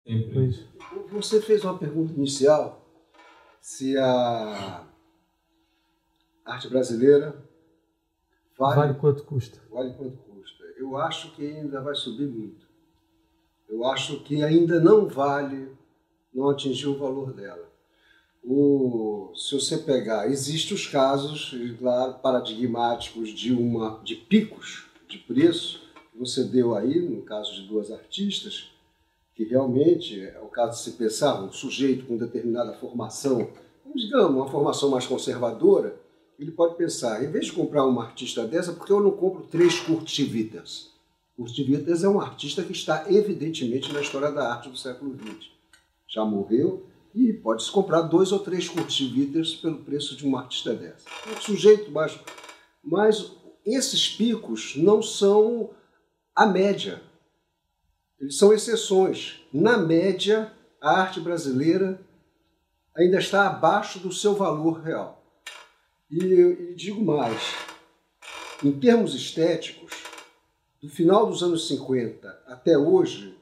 Sempre. Você fez uma pergunta inicial se a arte brasileira Vale quanto custa? Vale quanto custa. Eu acho que ainda vai subir muito. Eu acho que ainda não vale, não atingiu o valor dela. Se você pegar, existem os casos, claro, paradigmáticos de picos de preço, que você deu aí, no caso de duas artistas, que realmente é o caso de se pensar um sujeito com determinada formação, digamos, uma formação mais conservadora, ele pode pensar, em vez de comprar uma artista dessa, por que eu não compro 3 Kurt Schwitters? Kurt Schwitters é um artista que está evidentemente na história da arte do século XX. Já morreu e pode-se comprar 2 ou 3 Kurt Schwitters pelo preço de uma artista dessa. É um sujeito mais... Mas esses picos não são a média. Eles são exceções. Na média, a arte brasileira ainda está abaixo do seu valor real. E digo mais, em termos estéticos, do final dos anos 50 até hoje,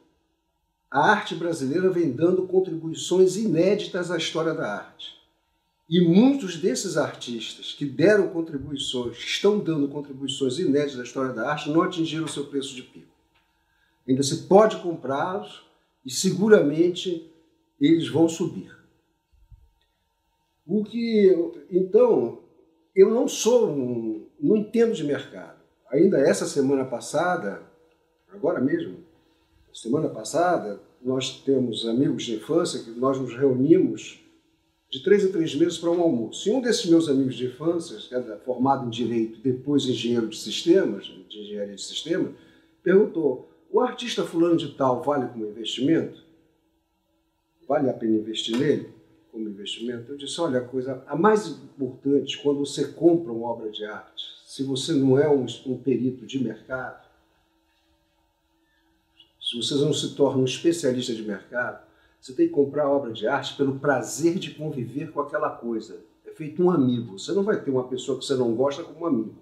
a arte brasileira vem dando contribuições inéditas à história da arte. E muitos desses artistas que deram contribuições, que estão dando contribuições inéditas à história da arte, não atingiram o seu preço de pico. Ainda se pode comprá-los e seguramente eles vão subir. Então, eu não entendo de mercado. Ainda essa semana passada, agora mesmo, semana passada, nós temos amigos de infância que nós nos reunimos de 3 em 3 meses para um almoço. E um desses meus amigos de infância, que era formado em Direito, depois engenheiro de sistemas, de engenharia de sistemas, perguntou: o artista fulano de tal vale como investimento? Vale a pena investir nele como investimento? Eu disse, olha, a mais importante, quando você compra uma obra de arte, se você não é um perito de mercado, se você não se torna um especialista de mercado, você tem que comprar a obra de arte pelo prazer de conviver com aquela coisa. É feito um amigo. Você não vai ter uma pessoa que você não gosta como um amigo.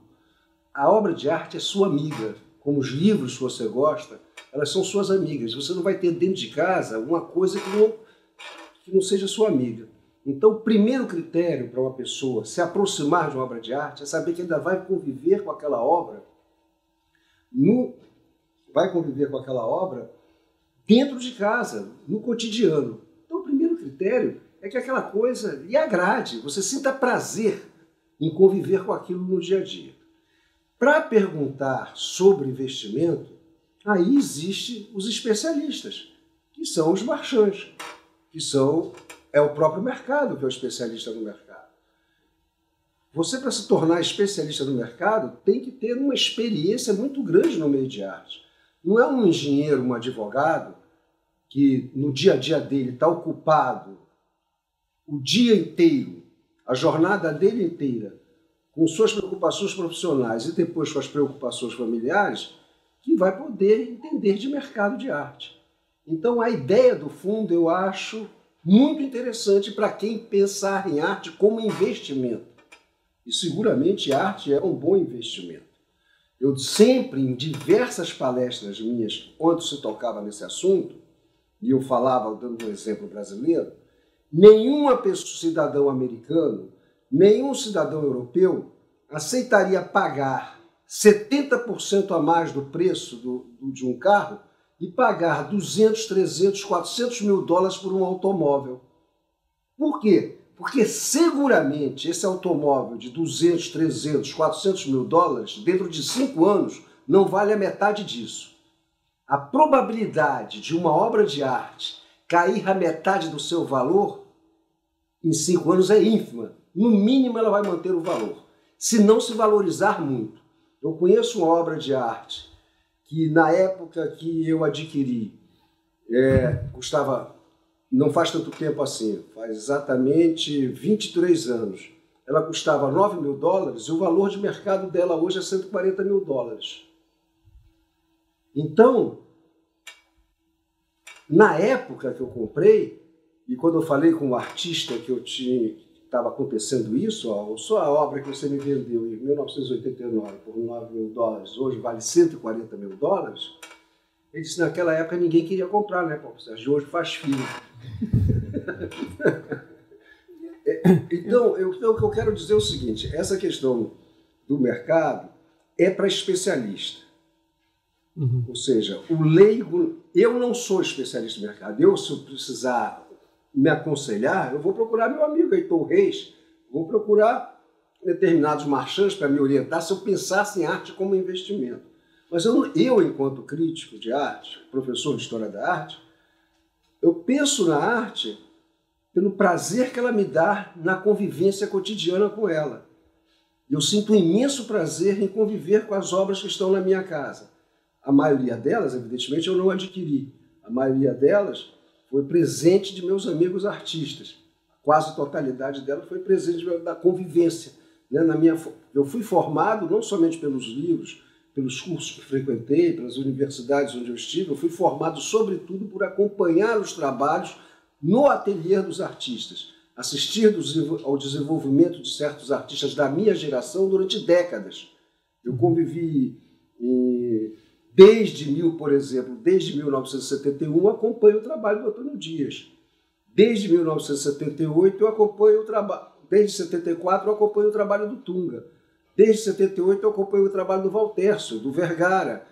A obra de arte é sua amiga. Como os livros que você gosta, elas são suas amigas. Você não vai ter dentro de casa uma coisa que não seja sua amiga. Então, o primeiro critério para uma pessoa se aproximar de uma obra de arte é saber que ainda vai conviver com aquela obra, dentro de casa, no cotidiano. Então, o primeiro critério é que aquela coisa lhe agrade, você sinta prazer em conviver com aquilo no dia a dia. Para perguntar sobre investimento, aí existem os especialistas, que são os marchands, é o próprio mercado que é o especialista no mercado. Você, para se tornar especialista no mercado, tem que ter uma experiência muito grande no meio de arte. Não é um engenheiro, um advogado, que no dia a dia dele está ocupado o dia inteiro, a jornada dele inteira, com suas preocupações profissionais e depois com as preocupações familiares, que vai poder entender de mercado de arte. Então, a ideia do fundo eu acho muito interessante para quem pensar em arte como investimento. E seguramente a arte é um bom investimento. Eu sempre, em diversas palestras minhas, onde se tocava nesse assunto, e eu falava, dando um exemplo brasileiro, nenhuma pessoa, cidadão americano, nenhum cidadão europeu aceitaria pagar 70% a mais do preço de um carro e pagar 200, 300, 400 mil dólares por um automóvel. Por quê? Porque seguramente esse automóvel de 200, 300, 400 mil dólares, dentro de 5 anos, não vale a metade disso. A probabilidade de uma obra de arte cair a metade do seu valor em 5 anos é ínfima. No mínimo ela vai manter o valor, se não se valorizar muito. Eu conheço uma obra de arte que na época que eu adquiri, custava, não faz tanto tempo assim, faz exatamente 23 anos, ela custava 9 mil dólares e o valor de mercado dela hoje é 140 mil dólares. Então, na época que eu comprei, e quando eu falei com o artista que estava acontecendo isso, só a obra que você me vendeu em 1989 por 9 mil dólares, hoje vale 140 mil dólares, Ele disse, naquela época ninguém queria comprar, né, Paulo Sérgio? Hoje faz fila. Então, o que eu quero dizer é o seguinte, essa questão do mercado é para especialista. Ou seja, o leigo... Eu não sou especialista em mercado. Eu, se eu precisar me aconselhar, eu vou procurar meu amigo Heitor Reis, vou procurar determinados marchands para me orientar se eu pensasse em arte como investimento. Mas eu, enquanto crítico de arte, professor de História da Arte, eu penso na arte pelo prazer que ela me dá na convivência cotidiana com ela. Eu sinto um imenso prazer em conviver com as obras que estão na minha casa. A maioria delas, evidentemente, eu não adquiri. A maioria delas foi presente de meus amigos artistas. Quase a totalidade delas foi presente da convivência. Né? Eu fui formado não somente pelos livros, pelos cursos que frequentei, pelas universidades onde eu estive, eu fui formado, sobretudo, por acompanhar os trabalhos no ateliê dos artistas, assistir ao desenvolvimento de certos artistas da minha geração durante décadas. Eu convivi, por exemplo, desde 1971, acompanho o trabalho do Antônio Dias. Desde 1978, eu acompanho o trabalho. Desde 74, eu acompanho o trabalho do Tunga. Desde 78, eu acompanho o trabalho do Valtércio, do Vergara,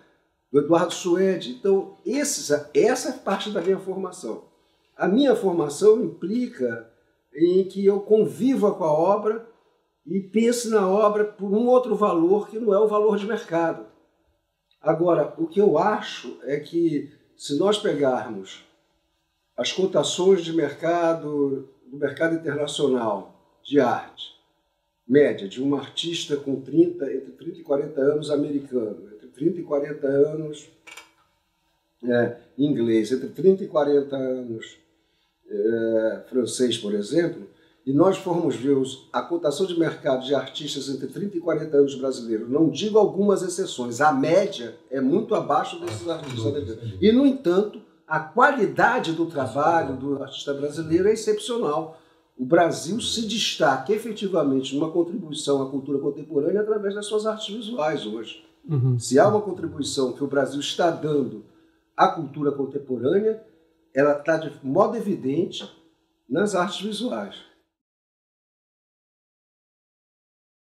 do Eduardo Suede. Então, essa é parte da minha formação. A minha formação implica em que eu conviva com a obra e pense na obra por um outro valor que não é o valor de mercado. Agora, o que eu acho é que, se nós pegarmos as cotações de mercado, do mercado internacional de arte, média de um artista com entre 30 e 40 anos americano, entre 30 e 40 anos inglês, entre 30 e 40 anos francês, por exemplo, e nós formos ver a cotação de mercado de artistas entre 30 e 40 anos brasileiros, não digo algumas exceções, a média é muito abaixo desses artistas. E, no entanto, a qualidade do trabalho do artista brasileiro é excepcional. O Brasil se destaca efetivamente numa contribuição à cultura contemporânea através das suas artes visuais hoje. Se há uma contribuição que o Brasil está dando à cultura contemporânea, ela está de modo evidente nas artes visuais.